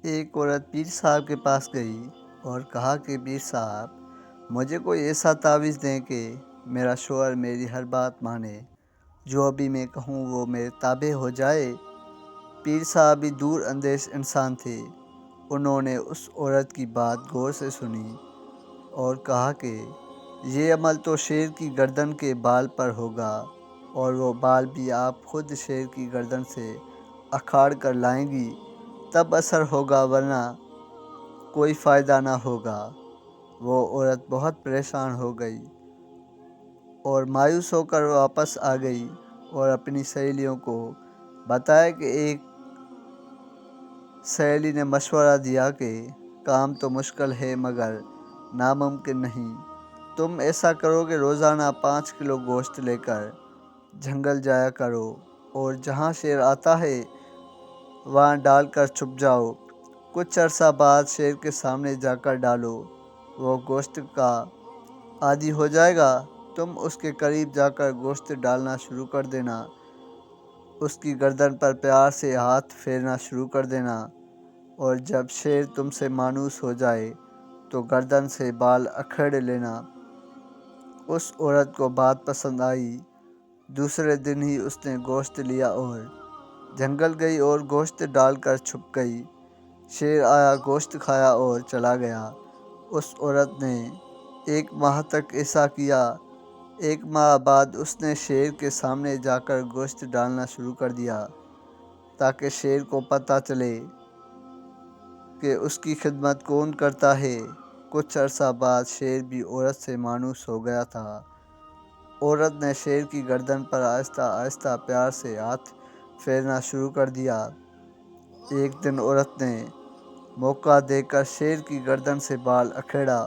ایک عورت پیر صاحب کے پاس گئی اور کہا کہ پیر صاحب مجھے کوئی ایسا تعویذ دیں کہ میرا شوہر میری ہر بات مانے، جو ابھی میں کہوں وہ میرے تابع ہو جائے۔ پیر صاحب بھی دور اندیش انسان تھے۔ انہوں نے اس عورت کی بات غور سے سنی اور کہا کہ یہ عمل تو شیر کی گردن کے بال پر ہوگا، اور وہ بال بھی آپ خود شیر کی گردن سے اکھاڑ کر لائیں گی، تب اثر ہوگا، ورنہ کوئی فائدہ نہ ہوگا۔ وہ عورت بہت پریشان ہو گئی اور مایوس ہو کر واپس آ گئی اور اپنی سہیلیوں کو بتایا کہ ایک سہیلی نے مشورہ دیا کہ کام تو مشکل ہے مگر ناممکن نہیں۔ تم ایسا کرو کہ روزانہ 5 کلو گوشت لے کر جنگل جایا کرو اور جہاں شیر آتا ہے وہاں ڈال کر چھپ جاؤ۔ کچھ عرصہ بعد شیر کے سامنے جا کر ڈالو، وہ گوشت کا عادی ہو جائے گا۔ تم اس کے قریب جا کر گوشت ڈالنا شروع کر دینا، اس کی گردن پر پیار سے ہاتھ پھیرنا شروع کر دینا، اور جب شیر تم سے مانوس ہو جائے تو گردن سے بال اکھیڑ لینا۔ اس عورت کو بات پسند آئی۔ دوسرے دن ہی اس نے گوشت لیا اور جنگل گئی اور گوشت ڈال کر چھپ گئی۔ شیر آیا، گوشت کھایا اور چلا گیا۔ اس عورت نے 1 ماہ تک ایسا کیا۔ 1 ماہ بعد اس نے شیر کے سامنے جا کر گوشت ڈالنا شروع کر دیا تاکہ شیر کو پتہ چلے کہ اس کی خدمت کون کرتا ہے۔ کچھ عرصہ بعد شیر بھی عورت سے مانوس ہو گیا تھا۔ عورت نے شیر کی گردن پر آہستہ آہستہ پیار سے ہاتھ پھیرنا شروع کر دیا۔ ایک دن عورت نے موقع دیکھ کر شیر کی گردن سے بال اکھیڑا۔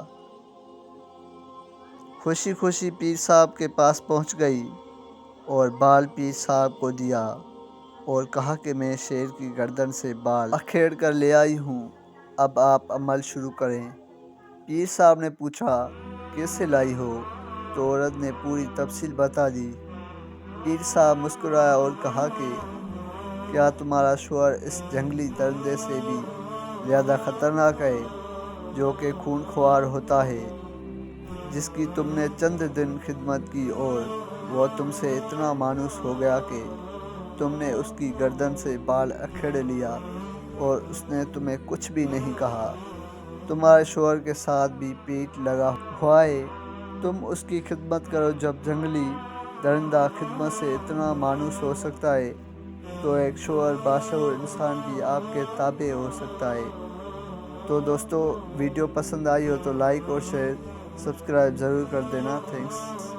خوشی خوشی پیر صاحب کے پاس پہنچ گئی اور بال پیر صاحب کو دیا اور کہا کہ میں شیر کی گردن سے بال اکھیڑ کر لے آئی ہوں، اب آپ عمل شروع کریں۔ پیر صاحب نے پوچھا کیسے لائی ہو؟ تو عورت نے پوری تفصیل بتا دی۔ پیر صاحب مسکرائے اور کہا کہ کیا تمہارا شوہر اس جنگلی درندے سے بھی زیادہ خطرناک ہے، جو کہ خون خوار ہوتا ہے، جس کی تم نے چند دن خدمت کی اور وہ تم سے اتنا مانوس ہو گیا کہ تم نے اس کی گردن سے بال اکھیڑ لیا اور اس نے تمہیں کچھ بھی نہیں کہا؟ تمہارے شوہر کے ساتھ بھی پیٹ لگا ہوا ہے، تم اس کی خدمت کرو۔ جب جنگلی درندہ خدمت سے اتنا مانوس ہو سکتا ہے تو ایک شوہر باشعور انسان بھی آپ کے تابع ہو سکتا ہے۔ تو دوستو، ویڈیو پسند آئی ہو تو لائک اور شیئر سبسکرائب ضرور کر دینا۔ تھینکس۔